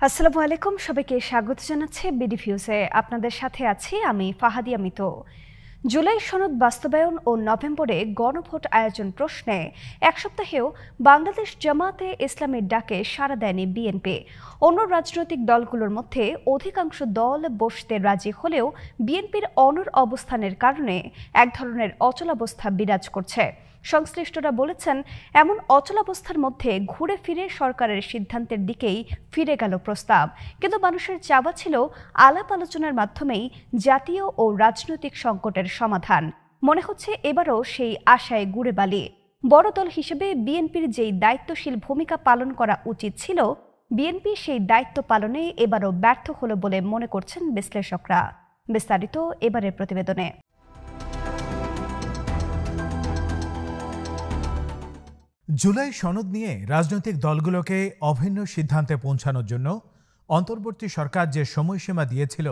আসসালামু আলাইকুম, সবাইকে স্বাগত জানাচ্ছি বিডি ভিউজে। আপনাদের সাথে আছি আমি ফাহাদিয়া মিতু। জুলাই সনদ বাস্তবায়ন ও নভেম্বরে গণভোট আয়োজন প্রশ্নে এক সপ্তাহেও বাংলাদেশ জামাতে ইসলামের ডাকে সাড়া দেয়নি বিএনপি। অন্য রাজনৈতিক দলগুলোর মধ্যে অধিকাংশ দল বসতে রাজি হলেও বিএনপির অনড় অবস্থানের কারণে এক ধরনের অচলাবস্থা বিরাজ করছে। সংশ্লিষ্টরা বলেছেন, এমন অচলাবস্থার মধ্যে ঘুরে ফিরে সরকারের সিদ্ধান্তের দিকেই ফিরে গেল প্রস্তাব, কিন্তু মানুষের চাওয়া ছিল আলাপ আলোচনার মাধ্যমেই জাতীয় ও রাজনৈতিক সংকটের সমাধান। মনে হচ্ছে এবারও সেই আশায় গুড়ে বালি। বড় দল হিসেবে বিএনপির যেই দায়িত্বশীল ভূমিকা পালন করা উচিত ছিল, বিএনপি সেই দায়িত্ব পালনে এবারও ব্যর্থ হলো বলে মনে করছেন বিশ্লেষকরা। বিস্তারিত এবারের প্রতিবেদনে। জুলাই সনদ নিয়ে রাজনৈতিক দলগুলোকে অভিন্ন সিদ্ধান্তে পৌঁছানোর জন্য অন্তর্বর্তী সরকার যে সময়সীমা দিয়েছিল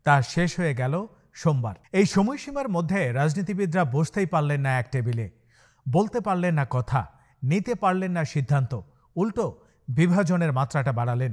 তা শেষ হয়ে গেল সোমবার। এই সময়সীমার মধ্যে রাজনীতিবিদরা বসতেই পারলেন না এক টেবিলে, বলতে পারলেন না কথা, নিতে পারলেন না সিদ্ধান্ত, উল্টো বিভাজনের মাত্রাটা বাড়ালেন।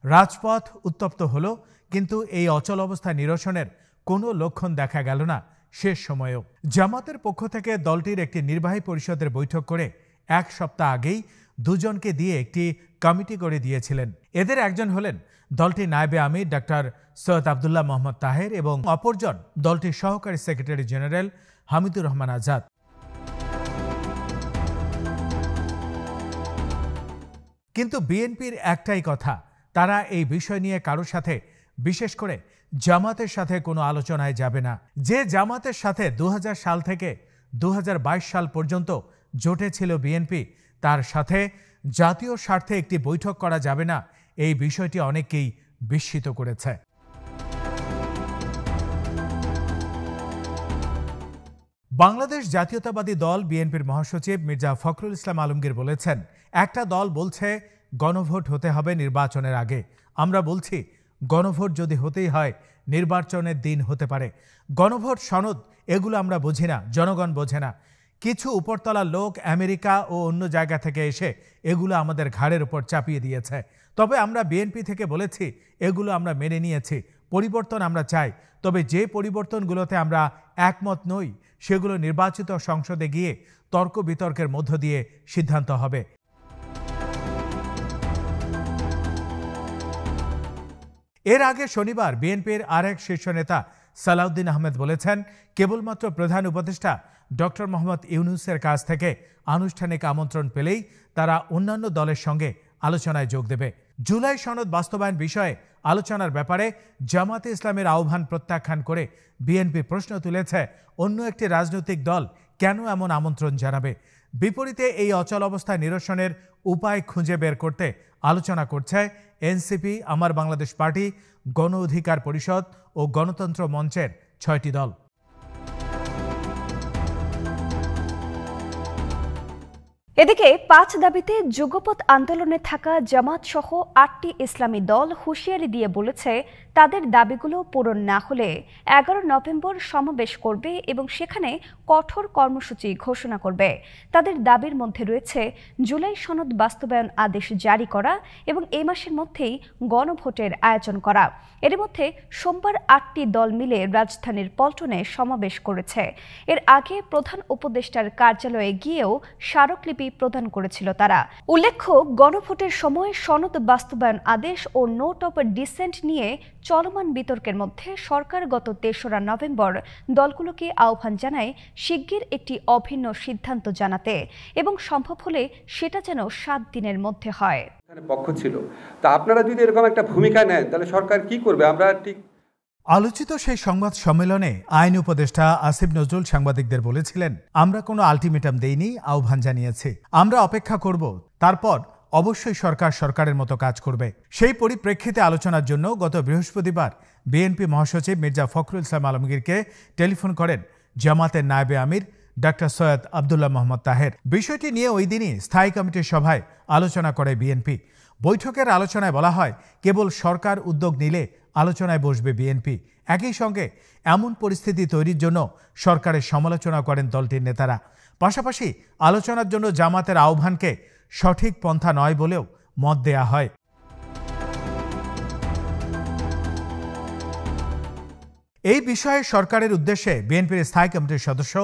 রাজপথ উত্তপ্ত হলো, কিন্তু এই অচল অবস্থা নিরসনের কোনো লক্ষণ দেখা গেল না শেষ সময়েও। জামাতের পক্ষ থেকে দলটির একটি নির্বাহী পরিষদের বৈঠক করে এক সপ্তাহ আগেই দুজনকে দিয়ে একটি কমিটি করে দিয়েছিলেন। এদের একজন হলেন দলটির নায়েবে আমির ডাক্তার সৈয়দ আবদুল্লাহ মোহাম্মদ তাহের এবং অপরজন দলটির সহকারী সেক্রেটারি জেনারেল হামিদুর রহমান আজাদ। কিন্তু বিএনপির একটাই কথা, তারা এই বিষয় নিয়ে কারোর সাথে, বিশেষ করে জামাতের সাথে কোনো আলোচনায় যাবে না। যে জামাতের সাথে 2000 সাল থেকে 2022 সাল পর্যন্ত জোটে ছিল বিএনপি, তার সাথে জাতীয় স্বার্থে একটি বৈঠক করা যাবে না, এই বিষয়টি অনেককেই বিস্মিত করেছে। বাংলাদেশ জাতীয়তাবাদী দল বিএনপির মহাসচিব মির্জা ফখরুল ইসলাম আলমগীর বলেছেন, একটা দল বলছে গণভোট হতে হবে নির্বাচনের আগে। আমরা বলছি গণভোট যদি হতেই হয় নির্বাচনের দিন হতে পারে। গণভোট সনদ এগুলো আমরা বুঝি না, জনগণ বোঝে না। কিছু উপরতলার লোক আমেরিকা ও অন্য জায়গা থেকে এসে এগুলো আমাদের ঘাড়ের উপর চাপিয়ে দিয়েছে। তবে আমরা বিএনপি থেকে বলেছি এগুলো আমরা মেনে নিয়েছি, পরিবর্তন আমরা চাই, তবে যে পরিবর্তনগুলোতে আমরা একমত নই সেগুলো নির্বাচিত সংসদে গিয়ে তর্ক বিতর্কের মধ্য দিয়ে সিদ্ধান্ত হবে। এর আগে শনিবার বিএনপির আরেক শীর্ষ নেতা সালাউদ্দিন আহমেদ বলেছেন, কেবলমাত্র প্রধান উপদেষ্টা ডক্টর মোহাম্মদ ইউনূসের কাছ থেকে আনুষ্ঠানিক আমন্ত্রণ পেলেই তারা অন্যান্য দলের সঙ্গে আলোচনায় যোগ দেবে। জুলাই সনদ বাস্তবায়ন বিষয়ে আলোচনার ব্যাপারে জামাতে ইসলামের আহ্বান প্রত্যাখ্যান করে বিএনপি প্রশ্ন তুলেছে, অন্য একটি রাজনৈতিক দল কেন এমন আমন্ত্রণ জানাবে? বিপরীতে এই অচল অবস্থা নিরসনের উপায় খুঁজে বের করতে আলোচনা করছে এনসিপি, আমার বাংলাদেশ পার্টি, গণ অধিকার পরিষদ ও গণতন্ত্র মঞ্চের 6টি দল। এদিকে 5 দাবিতে যুগপৎ আন্দোলনে থাকা জামাত সহ 8টি ইসলামী দল হুঁশিয়ারি দিয়ে বলেছে, তাদের দাবিগুলো পূরণ না হলে 11 নভেম্বর সমাবেশ করবে এবং সেখানে কঠোর কর্মসূচি ঘোষণা করবে। তাদের দাবির মধ্যে রয়েছে জুলাই সনদ বাস্তবায়ন আদেশ জারি করা এবং এই মাসের মধ্যেই গণভোটের আয়োজন করা। এর মধ্যে সোমবার 8টি দল মিলে রাজধানীর পল্টনে সমাবেশ করেছে। এর আগে প্রধান উপদেষ্টার কার্যালয়ে গিয়েও স্মারকলিপি প্রদান করেছিল তারা। উল্লেখ্য, গণভোটের সময় সনদ বাস্তবায়ন আদেশ ও নোট অফ ডিসেন্ট নিয়ে চলমান বিতর্কের মধ্যে সরকার গত 3রা নভেম্বর দলগুলোকে আহ্বান জানায় শিগগির একটি অভিন্ন সিদ্ধান্ত জানাতে এবং সম্ভব হলে সেটা যেন 7 দিনের মধ্যে হয়। পক্ষ ছিল, তা আপনারা যদি এরকম একটা ভূমিকা নেন তাহলে সরকার কি করবে? আমরা ঠিক আলোচিত সেই সংবাদ সম্মেলনে আইন উপদেষ্টা আসিফ নজরুল সাংবাদিকদের বলেছিলেন, আমরা কোনো আলটিমেটাম দেইনি, আহ্বান জানিয়েছি, আমরা অপেক্ষা করব, তারপর অবশ্যই সরকারের মতো কাজ করবে। সেই পরিপ্রেক্ষিতে আলোচনার জন্য গত বৃহস্পতিবার বিএনপি মহাসচিব মির্জা ফখরুল ইসলাম আলমগীরকে টেলিফোন করেন জামাতের নায়েবে আমির ডাক্তার সৈয়দ আবদুল্লাহ মোহাম্মদ তাহের। বিষয়টি নিয়ে ওই দিনই স্থায়ী কমিটির সভায় আলোচনা করে বিএনপি। বৈঠকের আলোচনায় বলা হয়, কেবল সরকার উদ্যোগ নিলে আলোচনায় বসবে বিএনপি। একই সঙ্গে এমন পরিস্থিতি তৈরির জন্য সরকারের সমালোচনা করেন দলটির নেতারা। পাশাপাশি আলোচনার জন্য জামাতের আহ্বানকে সঠিক পন্থা নয় বলেও মত দেয়া হয়। এই বিষয়ে সরকারের উদ্দেশ্যে বিএনপির স্থায়ী কমিটির সদস্য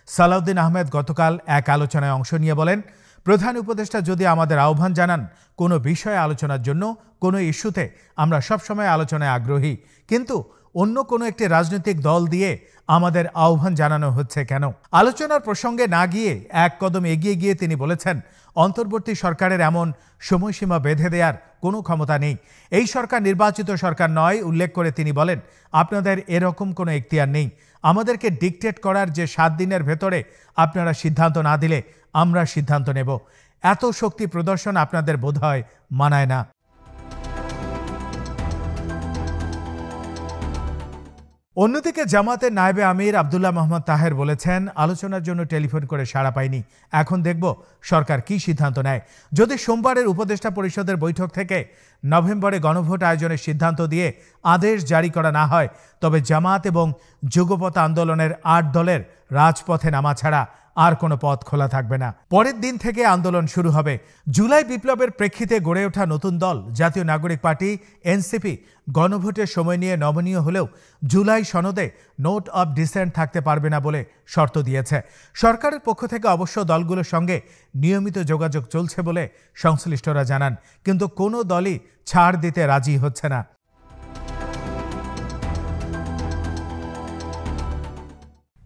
সালাউদ্দিন আহমেদ গতকাল এক আলোচনায় অংশ নিয়ে বলেন, প্রধান উপদেষ্টা যদি আমাদের আহ্বান জানান কোনো বিষয়ে আলোচনার জন্য, কোনো ইস্যুতে আমরা সবসময় আলোচনায় আগ্রহী, কিন্তু অন্য কোনো একটি রাজনৈতিক দল দিয়ে আমাদের আহ্বান জানানো হচ্ছে কেন? আলোচনার প্রসঙ্গে না গিয়ে এক কদম এগিয়ে গিয়ে তিনি বলেছেন, অন্তর্বর্তী সরকারের এমন সময়সীমা বেঁধে দেওয়ার কোনো ক্ষমতা নেই। এই সরকার নির্বাচিত সরকার নয়। উল্লেখ করে তিনি বলেন, আপনাদের এরকম কোনো এখতিয়ার নেই। আমাদেরকে ডিকটেট করার যে 7 দিনের ভেতরে আপনারা সিদ্ধান্ত না দিলে আমরা সিদ্ধান্ত নেব, এত শক্তি প্রদর্শন আপনাদের বোধহয় মানায় না। অন্যদিকে জামাতের নায়েবে আমির আব্দুল্লাহ মোহাম্মদ তাহের বলেছেন, আলোচনার জন্য টেলিফোন করে সাড়া পাইনি, এখন দেখব সরকার কি সিদ্ধান্ত নেয়। যদি সোমবারের উপদেষ্টা পরিষদের বৈঠক থেকে নভেম্বরে গণভোট আয়োজনের সিদ্ধান্ত দিয়ে আদেশ জারি করা না হয়, তবে জামাত এবং যুগপৎ আন্দোলনের 8 দলের রাজপথে নামা ছাড়া আর কোনো পথ খোলা থাকবে না। পরের দিন থেকে আন্দোলন শুরু হবে। জুলাই বিপ্লবের প্রেক্ষিতে গড়ে ওঠা নতুন দল জাতীয় নাগরিক পার্টি এনসিপি গণভোটের সময় নিয়ে নমনীয় হলেও জুলাই সনদে নোট অব ডিসেন্ট থাকতে পারবে না বলে শর্ত দিয়েছে। সরকারের পক্ষ থেকে অবশ্য দলগুলোর সঙ্গে নিয়মিত যোগাযোগ চলছে বলে সংশ্লিষ্টরা জানান, কিন্তু কোনো দলই ছাড় দিতে রাজি হচ্ছে না।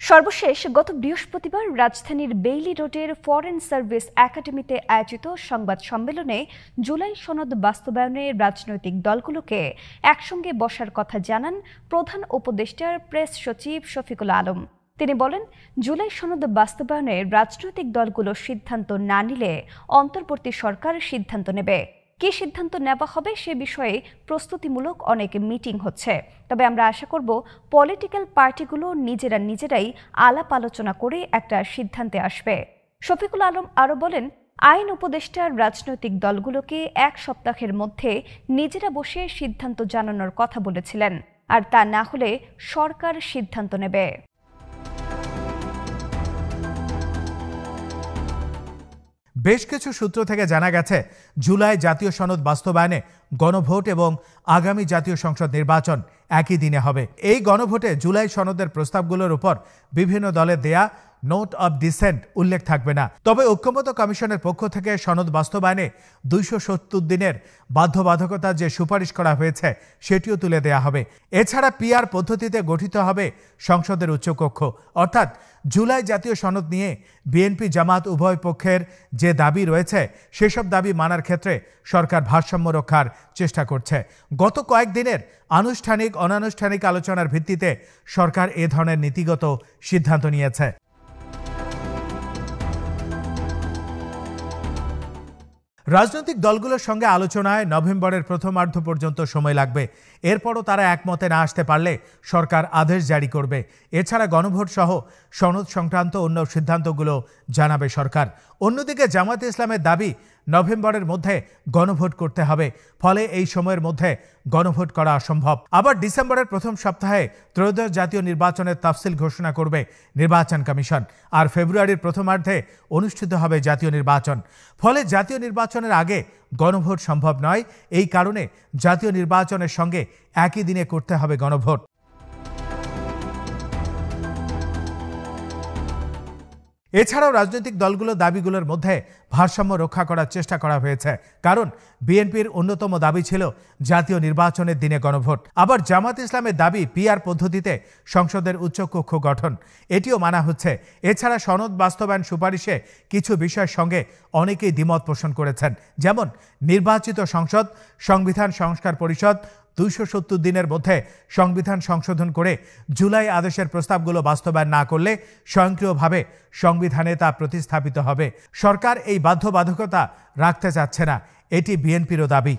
সর্বশেষ গত বৃহস্পতিবার রাজধানীর বেইলি রোডের ফরেন সার্ভিস একাডেমিতে আয়োজিত সংবাদ সম্মেলনে জুলাই সনদ বাস্তবায়নে রাজনৈতিক দলগুলোকে একসঙ্গে বসার কথা জানান প্রধান উপদেষ্টার প্রেস সচিব শফিকুল আলম। তিনি বলেন, জুলাই সনদ বাস্তবায়নে রাজনৈতিক দলগুলো সিদ্ধান্ত না নিলে অন্তর্বর্তী সরকার সিদ্ধান্ত নেবে। কি সিদ্ধান্ত নেওয়া হবে সে বিষয়ে প্রস্তুতিমূলক অনেক মিটিং হচ্ছে, তবে আমরা আশা করব পলিটিক্যাল পার্টিগুলো নিজেরাই আলাপ আলোচনা করে একটা সিদ্ধান্তে আসবে। শফিকুল আলম আরও বলেন, আইন উপদেষ্টার রাজনৈতিক দলগুলোকে 1 সপ্তাহের মধ্যে নিজেরা বসে সিদ্ধান্ত জানানোর কথা বলেছিলেন, আর তা না হলে সরকার সিদ্ধান্ত নেবে। বেশ কিছু সূত্র থেকে জানা গেছে, জুলাই জাতীয় সনদ বাস্তবায়নে গণভোট এবং আগামী জাতীয় সংসদ নির্বাচন একই দিনে হবে। এই গণভোটে জুলাই সনদের প্রস্তাবগুলোর উপর বিভিন্ন দলের দেয়া নোট অব ডিসেন্ট উল্লেখ থাকবে না। তবে ঐক্যমত্য কমিশনের পক্ষ থেকে সনদ বাস্তবায়নে 270 দিনের বাধ্যবাধকতা যে সুপারিশ করা হয়েছে সেটিও তুলে দেয়া হবে। এছাড়া পিআর পদ্ধতিতে গঠিত হবে সংসদের উচ্চকক্ষ। অর্থাৎ জুলাই জাতীয় সনদ নিয়ে বিএনপি জামাত উভয় পক্ষের যে দাবি রয়েছে সেসব দাবি মানার ক্ষেত্রে সরকার ভারসাম্য রক্ষার চেষ্টা করছে। গত কয়েকদিনের আনুষ্ঠানিক অনানুষ্ঠানিক আলোচনার ভিত্তিতে সরকার এ ধরনের নীতিগত সিদ্ধান্ত নিয়েছে। রাজনৈতিক দলগুলোর সঙ্গে আলোচনায় নভেম্বরের প্রথমার্ধ পর্যন্ত সময় লাগবে। এরপরও তারা একমতে না আসতে পারলে সরকার আদেশ জারি করবে। এছাড়া গণভোট সহ সনদ সংক্রান্ত অন্য সিদ্ধান্তগুলো জানাবে সরকার। অন্যদিকে জামায়াতে ইসলামের দাবি নভেম্বরের মধ্যে গণভোট করতে হবে, ফলে এই সময়ের মধ্যে গণভোট করা অসম্ভব। আবার ডিসেম্বরের প্রথম সপ্তাহে ত্রয়োদশ জাতীয় নির্বাচনের তাফসিল ঘোষণা করবে নির্বাচন কমিশন, আর ফেব্রুয়ারির প্রথমার্ধে অনুষ্ঠিত হবে জাতীয় নির্বাচন। ফলে জাতীয় নির্বাচনের আগে গণভোট সম্ভব নয়। এই কারণে জাতীয় নির্বাচনের সঙ্গে একই দিনে করতে হবে গণভোট। এছাড়াও রাজনৈতিক দলগুলোর দাবিগুলোর মধ্যে ভারসাম্য রক্ষা করার চেষ্টা করা হয়েছে, কারণ বিএনপির অন্যতম দাবি ছিল জাতীয় নির্বাচনের দিনে গণভোট। আবার জামাত ইসলামের দাবি পিআর পদ্ধতিতে সংসদের উচ্চকক্ষ গঠন, এটিও মানা হচ্ছে। এছাড়া সনদ বাস্তবায়ন সুপারিশে কিছু বিষয়ের সঙ্গে অনেকেই দ্বিমত পোষণ করেছেন, যেমন নির্বাচিত সংসদ, সংবিধান সংস্কার পরিষদ 270 দিনের মধ্যে সংবিধান সংশোধন করে জুলাই আদেশের প্রস্তাবগুলো বাস্তবায়ন না করলে স্বয়ংক্রিয়ভাবে সংবিধানে তা প্রতিস্থাপিত হবে। সরকার এই বাধ্যবাধকতা রাখতে চাচ্ছে না, এটি বিএনপিরও দাবি।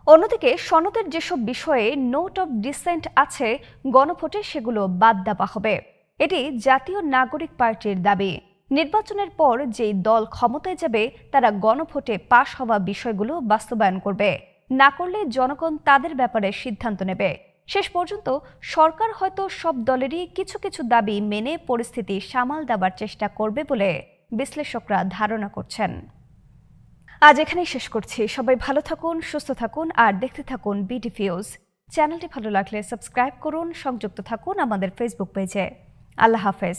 অন্যদিকে সনদের যেসব বিষয়ে নোট অব ডিসেন্ট আছে গণভোটে সেগুলো বাদ দেওয়া হবে, এটি জাতীয় নাগরিক পার্টির দাবি। নির্বাচনের পর যেই দল ক্ষমতায় যাবে তারা গণভোটে পাশ হওয়া বিষয়গুলো বাস্তবায়ন করবে, না করলে জনগণ তাদের ব্যাপারে সিদ্ধান্ত নেবে। শেষ পর্যন্ত সরকার হয়তো সব দলেরই কিছু কিছু দাবি মেনে পরিস্থিতি সামাল দেওয়ার চেষ্টা করবে বলে বিশ্লেষকরা ধারণা করছেন। আজ এখানেই শেষ করছি। সবাই ভালো থাকুন, সুস্থ থাকুন আর দেখতে থাকুন বিডিফিউজ। চ্যানেলটি ভালো লাগলে সাবস্ক্রাইব করুন, সংযুক্ত থাকুন আমাদের ফেসবুক পেজে। আল্লাহ হাফেজ।